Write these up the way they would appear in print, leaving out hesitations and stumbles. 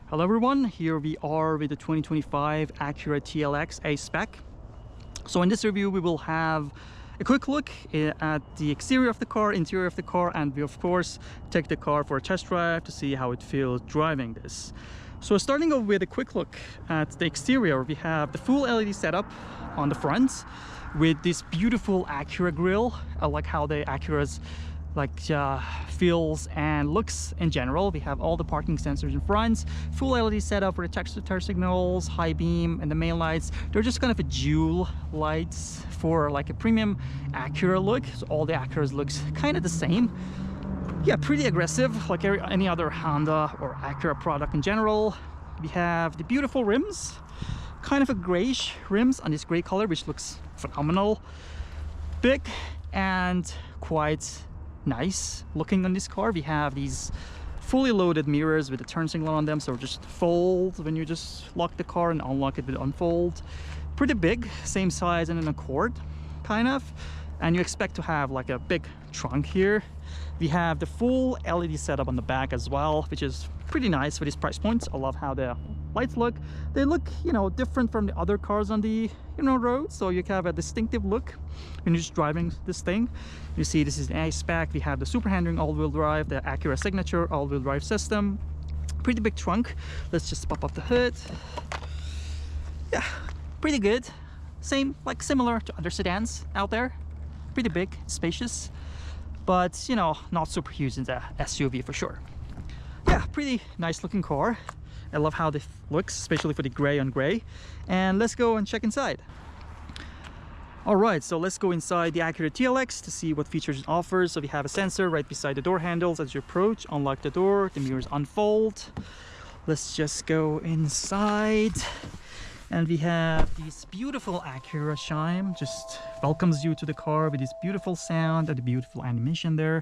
Hello everyone, here we are with the 2025 Acura TLX A-Spec. So in this review we will have a quick look at the exterior of the car, interior of the car, and we of course take the car for a test drive to see how it feels driving this. So starting off with a quick look at the exterior, we have the full LED setup on the front with this beautiful Acura grille. I like how the Acura's feels and looks in general. We have all the parking sensors in front, full LED setup for the texture turn signals, high beam, and the main lights. They're just kind of a dual lights for like a premium Acura look. So all the Acuras looks kind of the same. Yeah, pretty aggressive like any other Honda or Acura product in general. We have the beautiful rims, kind of a grayish rims on this gray color, which looks phenomenal. Big and quite nice looking on this car. We have these fully loaded mirrors with a turn signal on them, so just fold when you just lock the car and unlock it with unfold. Pretty big, same size in an Accord kind of, and you expect to have like a big trunk here. We have the full LED setup on the back as well, which is pretty nice for these price points. I love how the lights look. They look, different from the other cars on the road, so you have a distinctive look when you're just driving this thing. You see this is an A-Spec. We have the super handling all-wheel drive, the Acura signature all-wheel drive system. Pretty big trunk. Let's just pop up the hood. Yeah, pretty good. Similar to other sedans out there. Pretty big, spacious, but not super huge in the SUV for sure. Yeah, pretty nice looking car. I love how this looks, especially for the gray on gray. And let's go and check inside. All right, so let's go inside the Acura TLX to see what features it offers. So we have a sensor right beside the door handles. As you approach, unlock the door, the mirrors unfold. Let's just go inside. And we have this beautiful Acura chime, just welcomes you to the car with this beautiful sound and the beautiful animation there.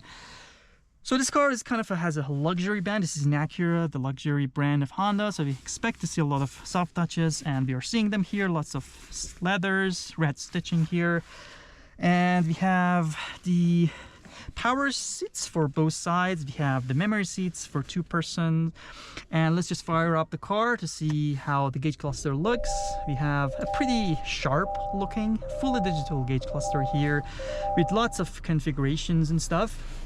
So this car is has a luxury band. This is an Acura, the luxury brand of Honda. So we expect to see a lot of soft touches, and we are seeing them here. Lots of leathers, red stitching here. And we have the power seats for both sides. We have the memory seats for 2-person. And let's just fire up the car to see how the gauge cluster looks. We have a pretty sharp looking, fully digital gauge cluster here with lots of configurations and stuff.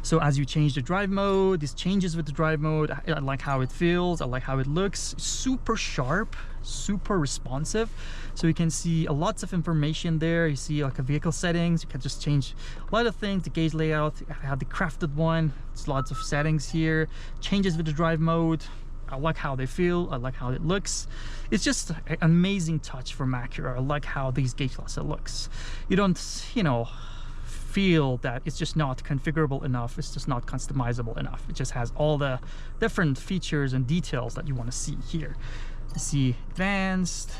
So as you change the drive mode, this changes with the drive mode. I like how it feels, I like how it looks. Super sharp, super responsive. So you can see lots of information there. You see like a vehicle settings, you can just change a lot of things. The gauge layout, I have the crafted one. It's lots of settings here. Changes with the drive mode. I like how they feel, I like how it looks. It's just an amazing touch from Acura. I like how these gauge cluster looks. You don't, feel that it's just not configurable enough, it's just not customizable enough. It just has all the different features and details that you want to see here. You see advanced,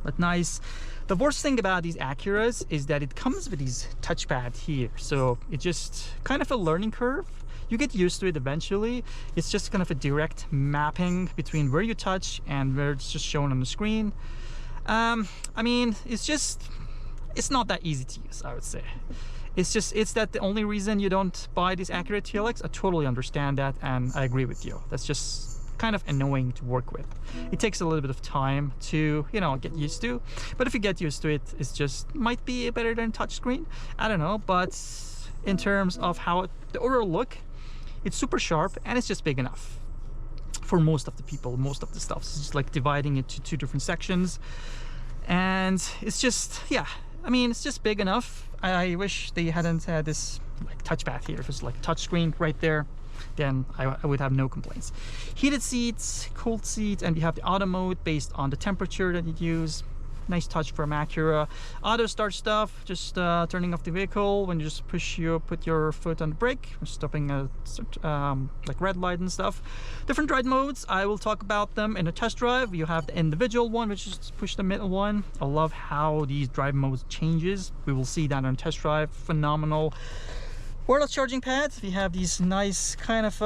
but nice. The worst thing about these Acuras is that it comes with these touchpad here, so it's just kind of a learning curve. You get used to it eventually. It's just kind of a direct mapping between where you touch and where it's just shown on the screen. I mean, it's not that easy to use, I would say. It's that the only reason you don't buy this Acura TLX. I totally understand that, and I agree with you. That's just kind of annoying to work with. It takes a little bit of time to, get used to. But if you get used to it, it's just might be better than touchscreen. I don't know, but in terms of how the overall look, it's super sharp and it's just big enough for most of the people, most of the stuff. It's just like dividing it to 2 different sections, and it's just, yeah. I mean, it's just big enough. I wish they hadn't had this touchpad here. If it was like touchscreen right there, then I would have no complaints. Heated seats, cooled seats, and we have the auto mode based on the temperature that you use. Nice touch from Acura. Auto start stuff, just turning off the vehicle when you just put your foot on the brake, stopping like red light and stuff. Different drive modes, I will talk about them in a test drive. You have the individual one, which is push the middle one. I love how these drive modes changes. We will see that on test drive. Phenomenal. Wireless charging pads. We have these nice kind of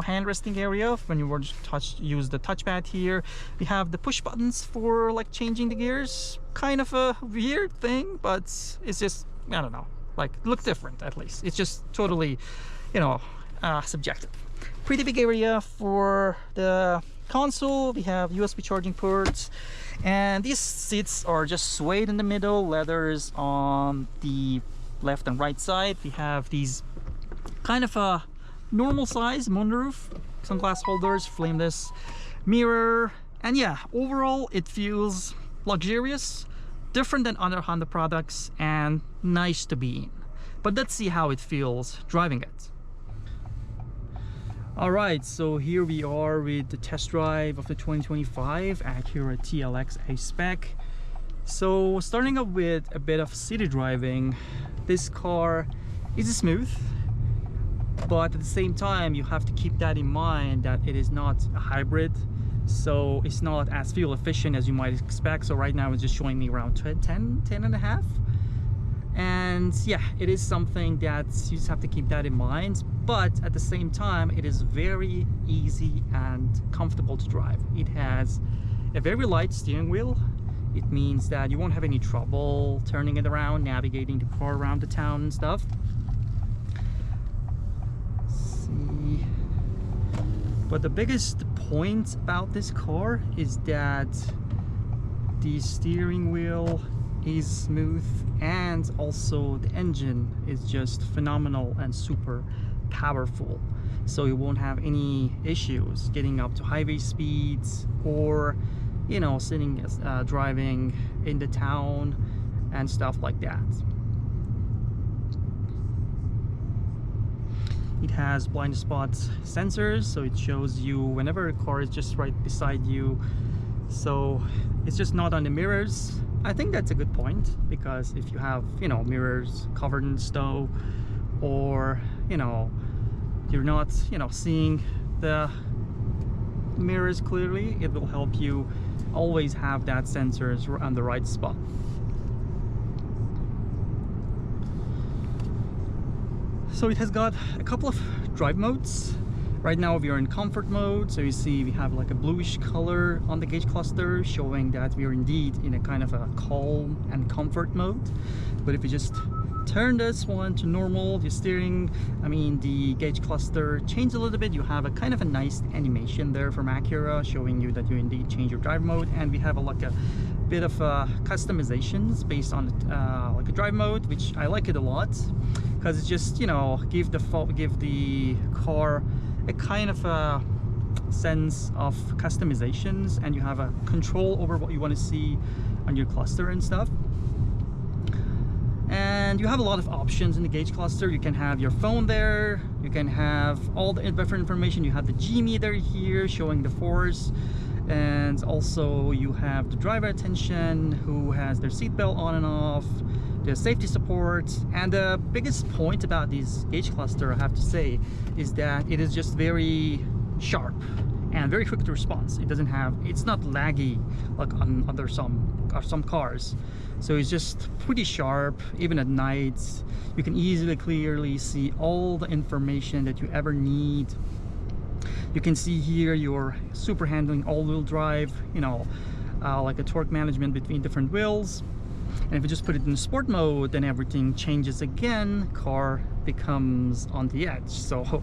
hand resting area when you were to use the touchpad here. We have the push buttons for like changing the gears. Kind of a weird thing, but it's just, I don't know, like look different. At least it's just totally subjective. pretty big area for the console. We have USB charging ports, and these seats are just suede in the middle, leathers on the left and right side. We have these kind of a normal size moonroof, sunglass holders, flameless mirror, and yeah, overall it feels luxurious, different than other Honda products, and nice to be in. But let's see how it feels driving it. Alright, so here we are with the test drive of the 2025 Acura TLX A-Spec. So starting up with a bit of city driving, this car is smooth, but at the same time you have to keep that in mind that it is not a hybrid, so it's not as fuel efficient as you might expect. So right now it's just showing me around 10 and a half, and yeah, it is something that you just have to keep that in mind. But at the same time, it is very easy and comfortable to drive. It has a very light steering wheel. It means that you won't have any trouble turning it around, navigating the car around the town and stuff. But the biggest point about this car is that the steering wheel is smooth, and also the engine is just phenomenal and super powerful. So you won't have any issues getting up to highway speeds, or you know, driving in the town and stuff like that. It has blind spot sensors, so it shows you whenever a car is just right beside you. So it's just not on the mirrors. I think that's a good point, because if you have, you know, mirrors covered in snow, or you know, you're not, you know, seeing the mirrors clearly, it will help you always have that sensors on the right spot. So it has got a couple of drive modes. Right now we are in comfort mode, so you see we have like a bluish color on the gauge cluster, showing that we are indeed in a kind of a calm and comfort mode. But if you just turn this one to normal, the steering, the gauge cluster changed a little bit. You have a kind of a nice animation there from Acura showing you that you indeed change your drive mode. And we have like a bit of customizations based on like a drive mode, which I like it a lot, because it's just, you know, give the car a kind of a sense of customizations, and you have a control over what you want to see on your cluster and stuff. And you have a lot of options in the gauge cluster. You can have your phone there, you can have all the different information. You have the G meter here showing the force, and also you have the driver attention, who has their seatbelt on and off, the safety support. And the biggest point about this gauge cluster, I have to say, is that it is just very sharp and very quick to response. It's not laggy like on some cars. So it's just pretty sharp. Even at night, you can easily clearly see all the information that you ever need. You can see here your super handling all-wheel drive, you know, like a torque management between different wheels. And if you just put it in sport mode, then everything changes again. Car becomes on the edge. So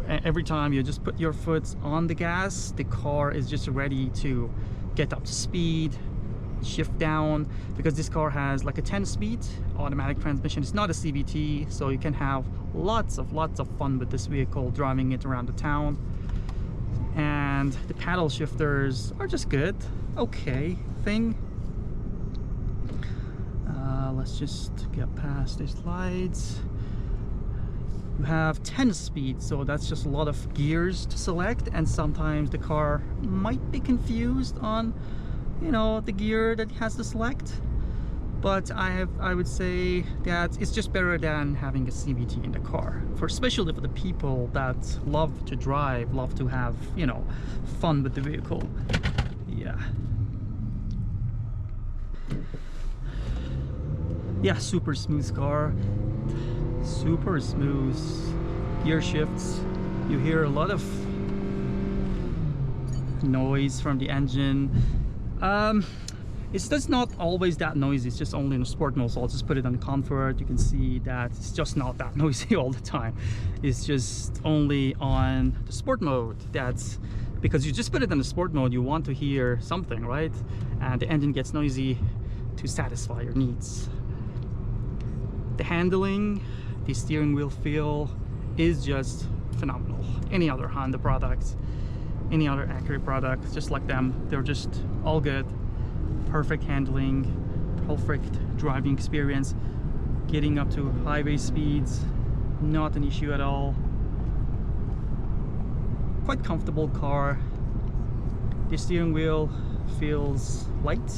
every time you just put your foot on the gas, the car is just ready to get up to speed, shift down, because this car has like a 10-speed automatic transmission. It's not a CVT, so you can have lots of fun with this vehicle, driving it around the town. And the paddle shifters are just good, okay thing. Let's just get past these lights. You have 10 speed, so that's just a lot of gears to select, and sometimes the car might be confused on, you know, the gear that it has to select. But I would say that it's just better than having a CVT in the car, especially for the people that love to drive, love to have, you know, fun with the vehicle. Yeah, super smooth car, super smooth gear shifts. You hear a lot of noise from the engine. It's just not always that noisy. It's just only in the sport mode, so I'll just put it on comfort. You can see that it's just not that noisy all the time. It's just only on the sport mode. That's because you just put it in the sport mode, you want to hear something, right? And the engine gets noisy to satisfy your needs. The handling, the steering wheel feel is just phenomenal. Any other Honda products, any other Acura products, just like them, they're just all good. Perfect handling, perfect driving experience, getting up to highway speeds, not an issue at all. Quite comfortable car. The steering wheel feels light,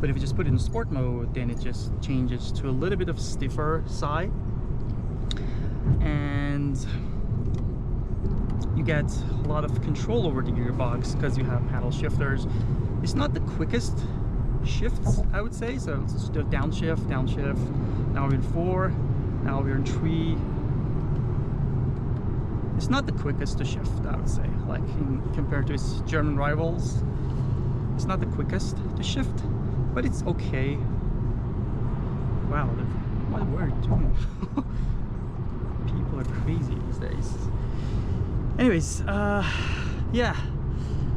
but if you just put it in sport mode, then it just changes to a little bit of stiffer side, and you get a lot of control over the gearbox because you have paddle shifters. It's not the quickest shifts, I would say, so let's just do downshift, downshift. Now we're in 4, now we're in 3. It's not the quickest to shift, I would say, like compared to its German rivals. It's not the quickest to shift, but it's okay. Wow, what were you doing? People are crazy these days. Anyways, yeah,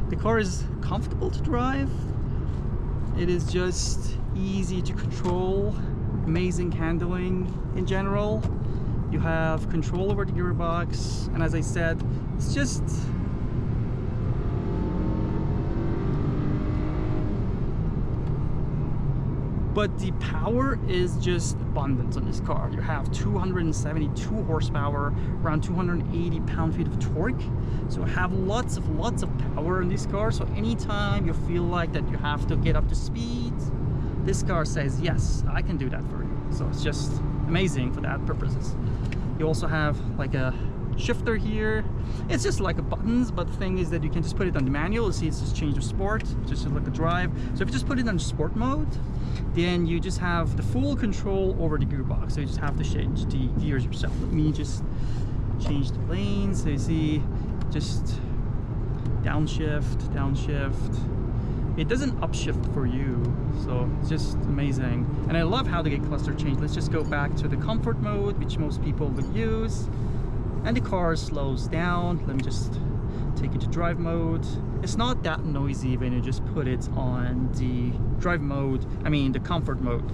the car is comfortable to drive. It is just easy to control, amazing handling in general. You have control over the gearbox, and as I said, it's just but the power is just abundant on this car. You have 272 horsepower, around 280 pound-feet of torque, so you have lots of power in this car. So anytime you feel like that you have to get up to speed, this car says yes, I can do that for you. So it's just amazing for that purposes. You also have like a shifter here. It's just like a buttons, but the thing is that you can just put it on the manual. You see it's just change of sport, just like a drive. So if you just put it on sport mode, then you just have the full control over the gearbox. So you just have to change the gears yourself. Let me just change the lanes. So you see just downshift, downshift. It doesn't upshift for you, so it's just amazing. And I love how the gate cluster changed. Let's just go back to the comfort mode, which most people would use. And the car slows down. Let me just take it to drive mode. It's not that noisy when you just put it on the drive mode, the comfort mode.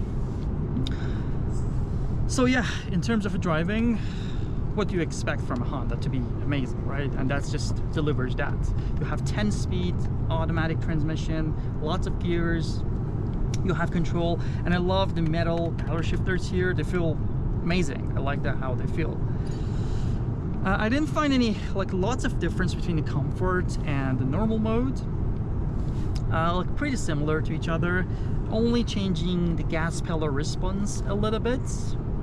So yeah, in terms of driving, what do you expect from a Honda? To be amazing, right? And that's just delivers that. You have 10-speed automatic transmission, lots of gears, you have control, and I love the metal power shifters here. They feel amazing. I like that how they feel. I didn't find any lots of difference between the comfort and the normal mode. Look pretty similar to each other, only changing the gas pedal response a little bit.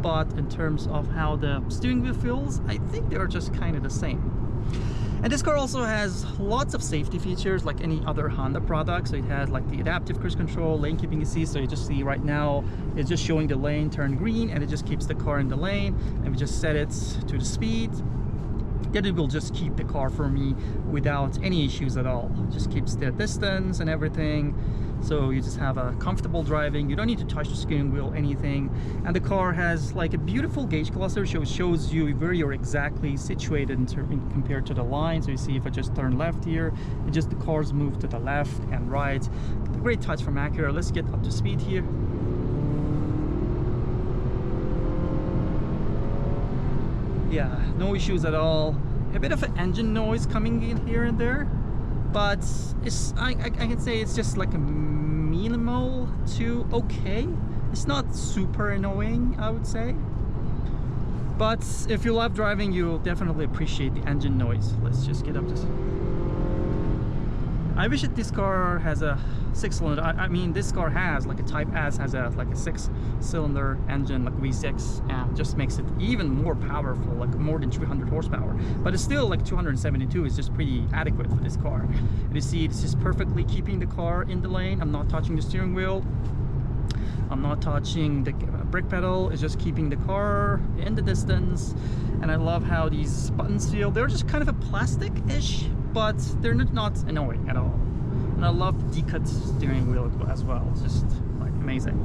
But in terms of how the steering wheel feels, I think they're just kind of the same. And this car also has lots of safety features like any other Honda product. So it has like the adaptive cruise control, lane keeping assist. So you just see right now it's just showing the lane turn green, and it just keeps the car in the lane, and we just set it to the speed. Then it will just keep the car for me without any issues at all. It just keeps the distance and everything. So you just have a comfortable driving. You don't need to touch the steering wheel, anything. And the car has like a beautiful gauge cluster, shows you where you're exactly situated compared to the line. So you see if I just turn left here, it just the cars move to the left and right. A great touch from Acura. Let's get up to speed here. Yeah, no issues at all. A bit of an engine noise coming in here and there, but it's I can say it's just like a minimal to okay. It's not super annoying, I would say, but if you love driving, you'll definitely appreciate the engine noise. Let's just get up this. I wish that this car has a 6-cylinder. I mean, this car has like a Type S, has a like a 6-cylinder engine, like V6, and just makes it even more powerful, like more than 300 horsepower. But it's still like 272 is just pretty adequate for this car. And you see, it's just perfectly keeping the car in the lane. I'm not touching the steering wheel. I'm not touching the brake pedal. It's just keeping the car in the distance. And I love how these buttons feel. They're just kind of a plastic-ish, but they're not annoying at all. And I love the decut steering wheel as well. It's just like amazing.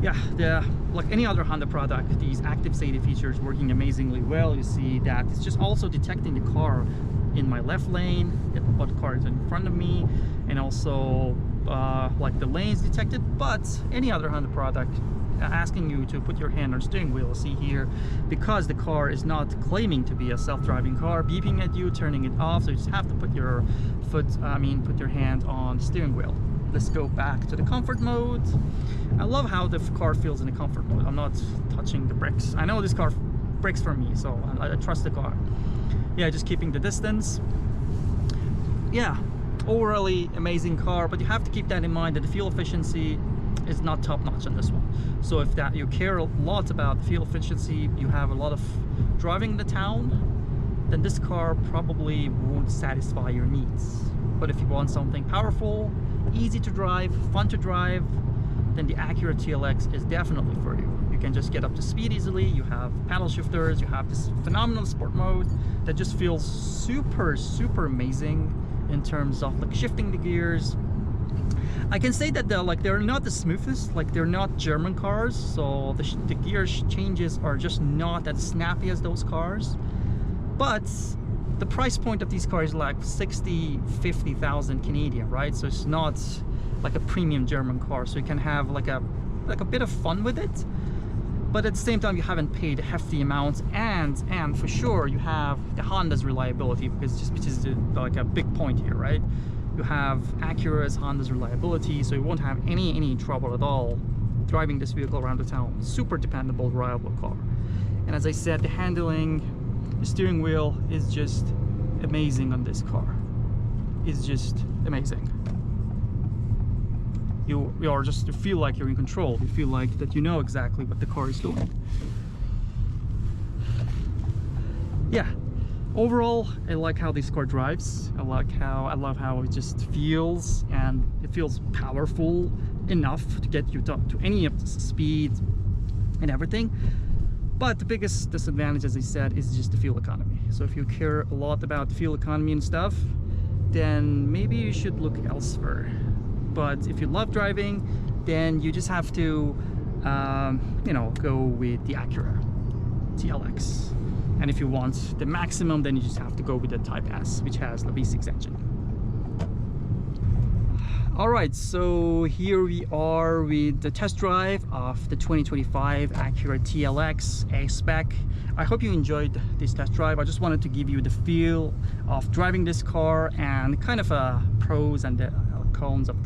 Yeah, like any other Honda product, these active safety features working amazingly well. You see that it's just also detecting the car in my left lane, what car is in front of me, and also like the lanes detected. But any other Honda product asking you to put your hand on the steering wheel, see here, because the car is not claiming to be a self-driving car, beeping at you, turning it off, so you just have to put your put your hand on the steering wheel. Let's go back to the comfort mode. I love how the car feels in the comfort mode. I'm not touching the brakes. I know this car brakes for me, so I trust the car. Yeah, just keeping the distance. Yeah, overall amazing car, but you have to keep that in mind that the fuel efficiency is not top-notch on this one. So if that you care a lot about fuel efficiency, you have a lot of driving the town, then this car probably won't satisfy your needs. But if you want something powerful, easy to drive, fun to drive, then the Acura TLX is definitely for you. You can just get up to speed easily, you have paddle shifters, you have this phenomenal sport mode that just feels super amazing in terms of like shifting the gears. I can say that they're not the smoothest, like they're not German cars, so the gear changes are just not as snappy as those cars. But the price point of these cars is like 50,000 Canadian, right? So it's not like a premium German car, so you can have like a bit of fun with it, but at the same time you haven't paid hefty amounts, and for sure you have the Honda's reliability, which is like a big point here, right? You have Acura's Honda's reliability, so you won't have any trouble at all driving this vehicle around the town. Super dependable, reliable car. And as I said, the handling, the steering wheel is just amazing on this car. It's just amazing. You are just, you feel like you're in control. You feel like that you know exactly what the car is doing. Yeah. Overall, I like how this car drives. I love how it just feels, and it feels powerful enough to get you to any of the speed and everything. But the biggest disadvantage, as I said, is just the fuel economy. So if you care a lot about the fuel economy and stuff, then maybe you should look elsewhere. But if you love driving, then you just have to, you know, go with the Acura TLX. And if you want the maximum, then you just have to go with the Type S, which has the V6 engine. Alright, so here we are with the test drive of the 2025 Acura TLX A-Spec. I hope you enjoyed this test drive. I just wanted to give you the feel of driving this car and kind of pros and the cons of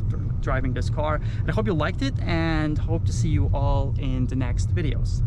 driving this car. And I hope you liked it, and hope to see you all in the next videos.